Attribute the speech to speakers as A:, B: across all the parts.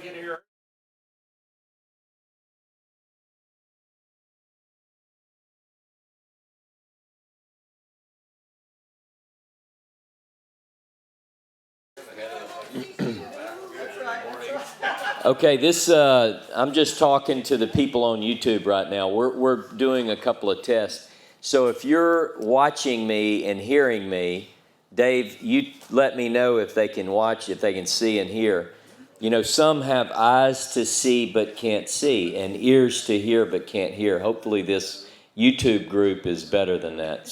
A: get here.
B: Okay, I'm just talking to the people on YouTube right now. We're doing a couple of tests. So if you're watching me and hearing me, Dave, you let me know if they can watch, if they can see and hear. You know, some have eyes to see but can't see, and ears to hear but can't hear. Hopefully, this YouTube group is better than that.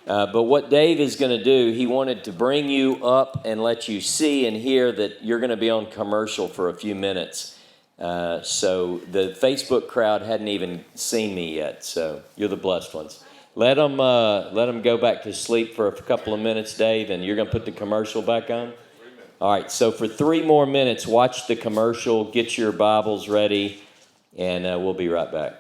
B: But what Dave is going to do, he wanted to bring you up and let you see and hear that you're going to be on commercial for a few minutes. So the Facebook crowd hadn't even seen me yet. So you're the blessed ones. Let them go back to sleep for a couple of minutes, Dave, and you're going to put the commercial back on. All right. So for 3 more minutes, watch the commercial. Get your Bibles ready, and we'll be right back.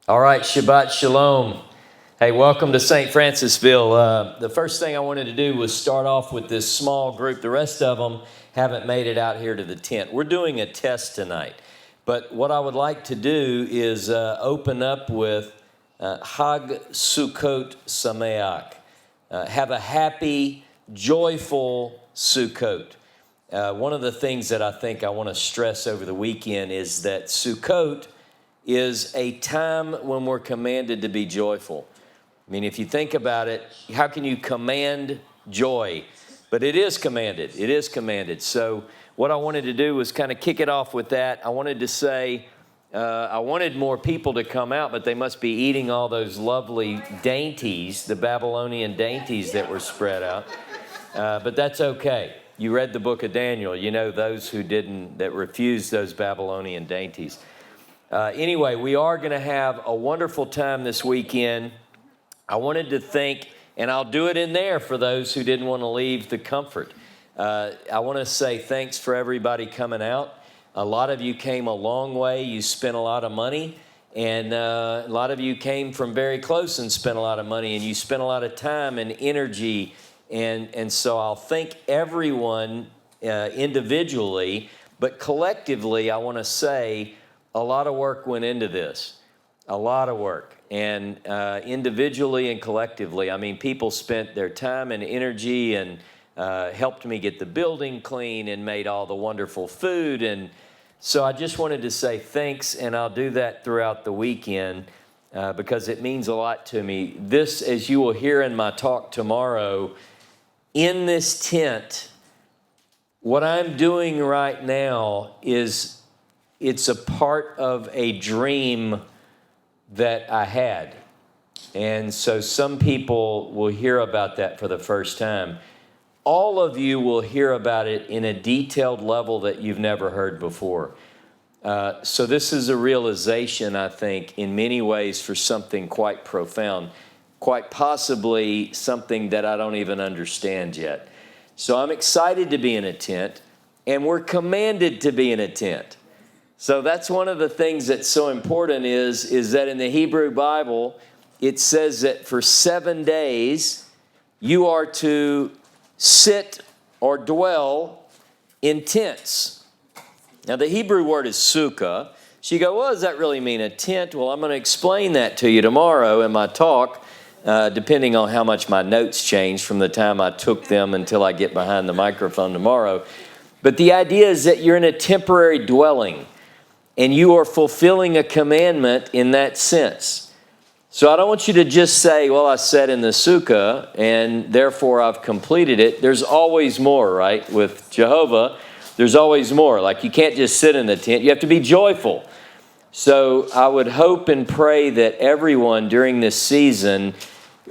B: All right, Shabbat Shalom. Hey, welcome to St. Francisville. The first thing I wanted to do was start off with this small group. The rest of them haven't made it out here to the tent. We're doing a test tonight. But what I would like to do is open up with Hag Sukkot Sameach. Have a happy, joyful Sukkot. One of the things that I think I want to stress over the weekend is that Sukkot is a time when we're commanded to be joyful. I mean, if you think about it, how can you command joy? But it is commanded. It is commanded. So what I wanted to do was kind of kick it off with that. I wanted to say, I wanted more people to come out, but they must be eating all those lovely dainties, the Babylonian dainties that were spread out. But that's okay. You read the book of Daniel. You know those who didn't, that refused those Babylonian dainties. Anyway, we are going to have a wonderful time this weekend. I wanted to think, and I'll do it in there for those who didn't want to leave the comfort. I want to say thanks for everybody coming out. A lot of you came a long way. You spent a lot of money, and a lot of you came from very close and spent a lot of money, and you spent a lot of time and energy. And so I'll thank everyone individually, but collectively, I want to say, a lot of work went into this, a lot of work, and individually and collectively. I mean, people spent their time and energy and helped me get the building clean and made all the wonderful food. And so I just wanted to say thanks, and I'll do that throughout the weekend because it means a lot to me. This, as you will hear in my talk tomorrow, in this tent, what I'm doing right now is it's a part of a dream that I had. And so some people will hear about that for the first time. All of you will hear about it in a detailed level that you've never heard before. So this is a realization, I think, in many ways for something quite profound, quite possibly something that I don't even understand yet. So I'm excited to be in a tent, and we're commanded to be in a tent. So that's one of the things that's so important is that in the Hebrew Bible, it says that for 7 days, you are to sit or dwell in tents. Now, the Hebrew word is sukkah. So you go, what does that really mean, a tent? Well, I'm going to explain that to you tomorrow in my talk, depending on how much my notes change from the time I took them until I get behind the microphone tomorrow. But the idea is that you're in a temporary dwelling, and you are fulfilling a commandment in that sense. So I don't want you to just say, well, I sat in the sukkah, and therefore I've completed it. There's always more, right? With Jehovah, there's always more. Like, you can't just sit in the tent. You have to be joyful. So I would hope and pray that everyone during this season,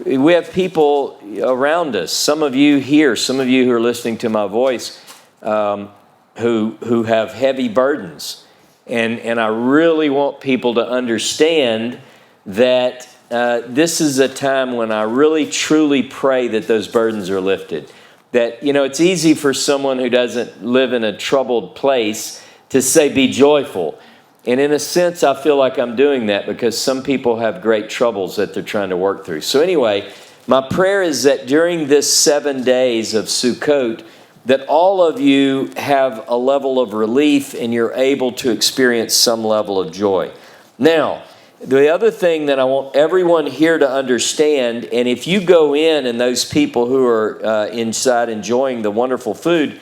B: we have people around us. Some of you here, some of you who are listening to my voice, who have heavy burdens. And I really want people to understand that this is a time when I really truly pray that those burdens are lifted. That, you know, it's easy for someone who doesn't live in a troubled place to say, be joyful. And in a sense, I feel like I'm doing that because some people have great troubles that they're trying to work through. So anyway, my prayer is that during this 7 days of Sukkot, that all of you have a level of relief and you're able to experience some level of joy. Now, the other thing that I want everyone here to understand, and if you go in and those people who are inside enjoying the wonderful food,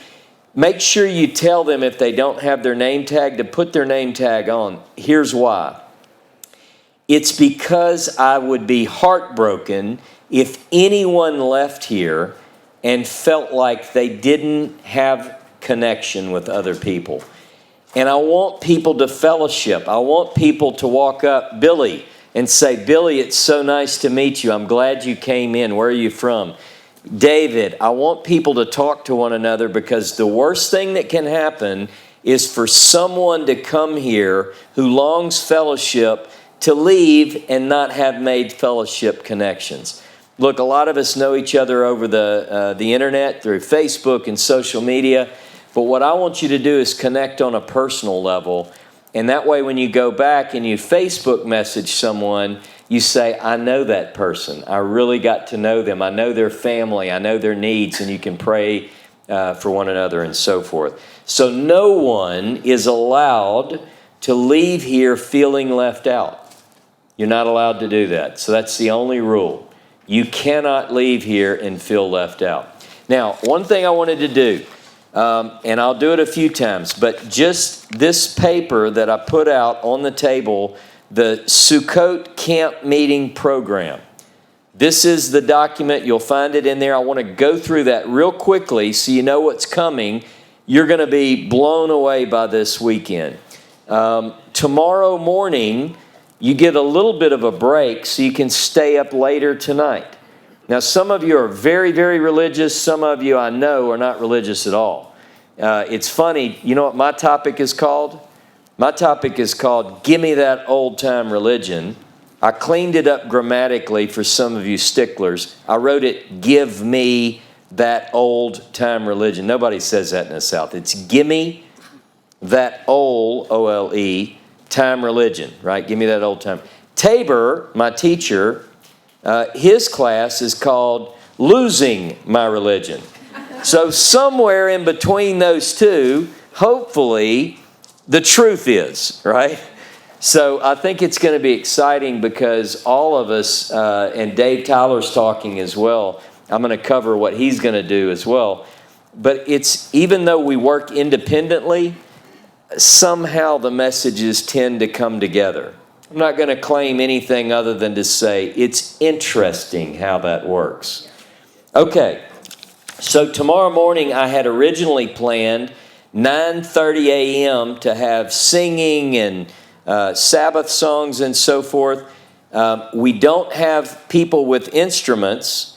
B: make sure you tell them if they don't have their name tag to put their name tag on. Here's why. It's because I would be heartbroken if anyone left here and felt like they didn't have connection with other people. And I want people to fellowship. I want people to walk up, Billy, and say, Billy, it's so nice to meet you. I'm glad you came in. Where are you from? David, I want people to talk to one another because the worst thing that can happen is for someone to come here who longs fellowship to leave and not have made fellowship connections. Look, a lot of us know each other over the internet, through Facebook and social media. But what I want you to do is connect on a personal level. And that way, when you go back and you Facebook message someone, you say, I know that person. I really got to know them. I know their family. I know their needs. And you can pray for one another and so forth. So no one is allowed to leave here feeling left out. You're not allowed to do that. So that's the only rule. You cannot leave here and feel left out. Now, one thing I wanted to do, and I'll do it a few times, but just this paper that I put out on the table, the Sukkot Camp Meeting Program. This is the document. You'll find it in there. I want to go through that real quickly so you know what's coming. You're going to be blown away by this weekend. Tomorrow morning, you get a little bit of a break so you can stay up later tonight. Now, some of you are very, very religious. Some of you I know are not religious at all. It's funny. You know what my topic is called? My topic is called Give Me That Old Time Religion. I cleaned it up grammatically for some of you sticklers. I wrote it, Give Me That Old Time Religion. Nobody says that in the South. It's Give Me That Old, O-L-E, Time Religion, right? Give me that old time. Tabor, my teacher, his class is called Losing My Religion. So somewhere in between those two, hopefully, the truth is, right? So I think it's going to be exciting because all of us, and Dave Tyler's talking as well, I'm going to cover what he's going to do as well. But it's, even though we work independently, somehow the messages tend to come together. I'm not going to claim anything other than to say it's interesting how that works. Okay, so tomorrow morning I had originally planned 9:30 a.m. to have singing and Sabbath songs and so forth. We don't have people with instruments.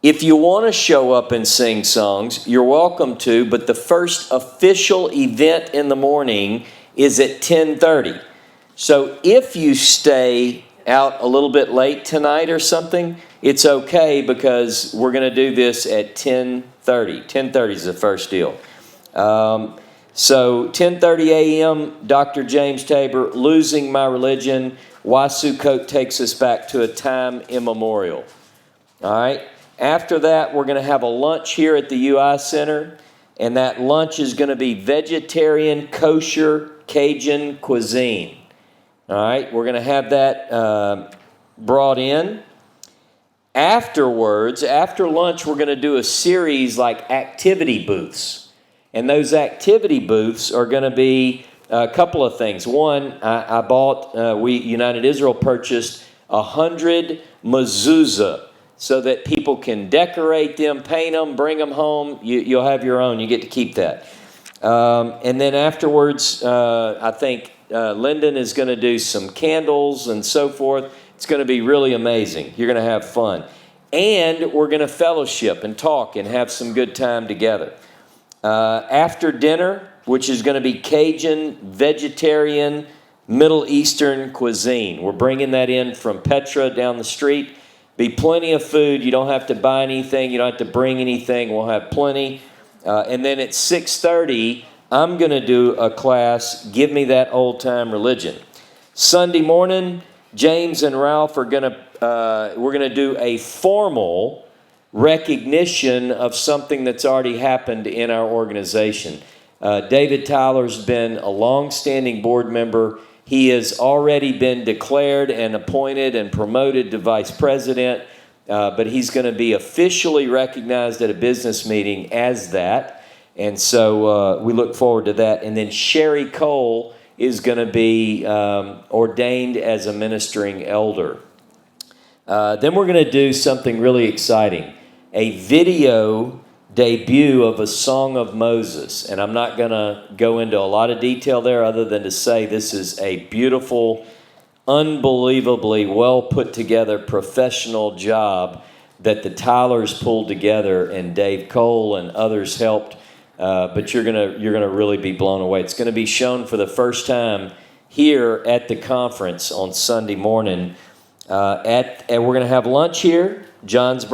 B: If you want to show up and sing songs, you're welcome to, but the first official event in the morning is at 10:30. So if you stay out a little bit late tonight or something, it's okay because we're going to do this at 10:30. 10:30 is the first deal. So 10:30 a.m., Dr. James Tabor, Losing My Religion, Why Sukkot Takes Us Back to a Time Immemorial. All right? After that, we're going to have a lunch here at the UI Center, and that lunch is going to be vegetarian, kosher, Cajun cuisine. All right? We're going to have that brought in. Afterwards, after lunch, we're going to do a series like activity booths. And those activity booths are going to be a couple of things. One, I bought, United Israel purchased 100 mezuzah so that people can decorate them, paint them, bring them home. You'll have your own. You get to keep that. And then afterwards, I think Lyndon is going to do some candles and so forth. It's going to be really amazing. You're going to have fun. And we're going to fellowship and talk and have some good time together. After dinner, which is going to be Cajun, vegetarian, Middle Eastern cuisine. We're bringing that in from Petra down the street. Be plenty of food. You don't have to buy anything. You don't have to bring anything. We'll have plenty. And then at 6:30, I'm going to do a class, Give Me That Old Time Religion. Sunday morning, James and Ralph are going to, we're going to do a formal recognition of something that's already happened in our organization. David Tyler's been a long-standing board member. He has already been declared and appointed and promoted to vice president, but he's going to be officially recognized at a business meeting as that. And so we look forward to that. And then Sherry Cole is going to be ordained as a ministering elder. Then we're going to do something really exciting. A video debut of a Song of Moses. And I'm not going to go into a lot of detail there other than to say this is a beautiful, unbelievably well put together professional job that the Tylers pulled together and Dave Cole and others helped. But you're gonna really be blown away. It's going to be shown for the first time here at the conference on Sunday morning. And we're going to have lunch here. John's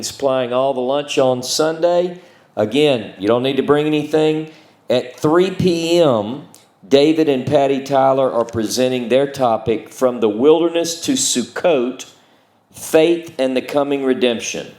B: supplying all the lunch on Sunday. Again, you don't need to bring anything. At 3 p.m., David and Patty Tyler are presenting their topic, From the Wilderness to Sukkot, Faith and the Coming Redemption.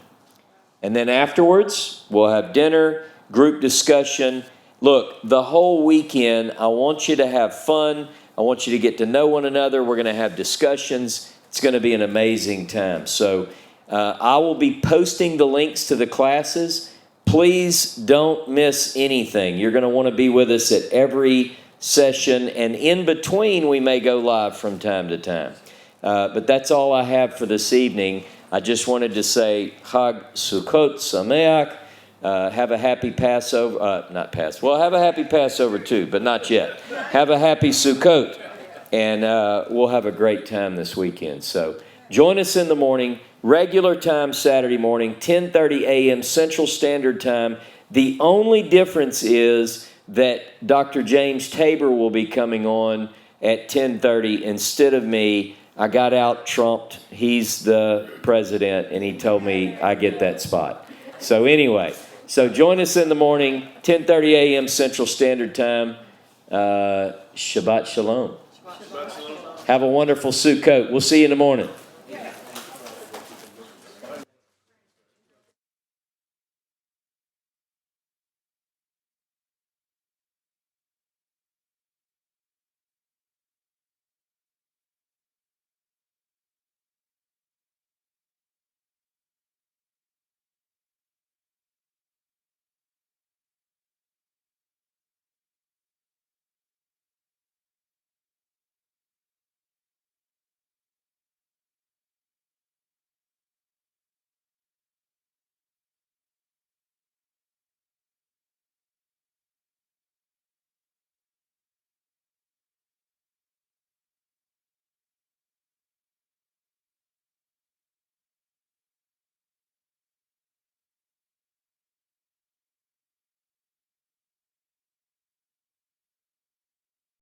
B: And then afterwards, we'll have dinner, group discussion. Look, the whole weekend, I want you to have fun. I want you to get to know one another. We're going to have discussions. It's going to be an amazing time. So I will be posting the links to the classes. Please don't miss anything. You're going to want to be with us at every session. And in between, we may go live from time to time. But that's all I have for this evening. I just wanted to say, Chag Sukkot Sameach. Have a happy Passover. Have a happy Passover too, but not yet. Have a happy Sukkot. And we'll have a great time this weekend. So join us in the morning, regular time Saturday morning, 10:30 a.m. Central Standard Time. The only difference is that Dr. James Tabor will be coming on at 10:30 instead of me. I got out trumped. He's the president, and he told me I get that spot. So anyway, join us in the morning, 10:30 a.m. Central Standard Time. Shabbat Shalom. Have a wonderful Sukkot. We'll see you in the morning.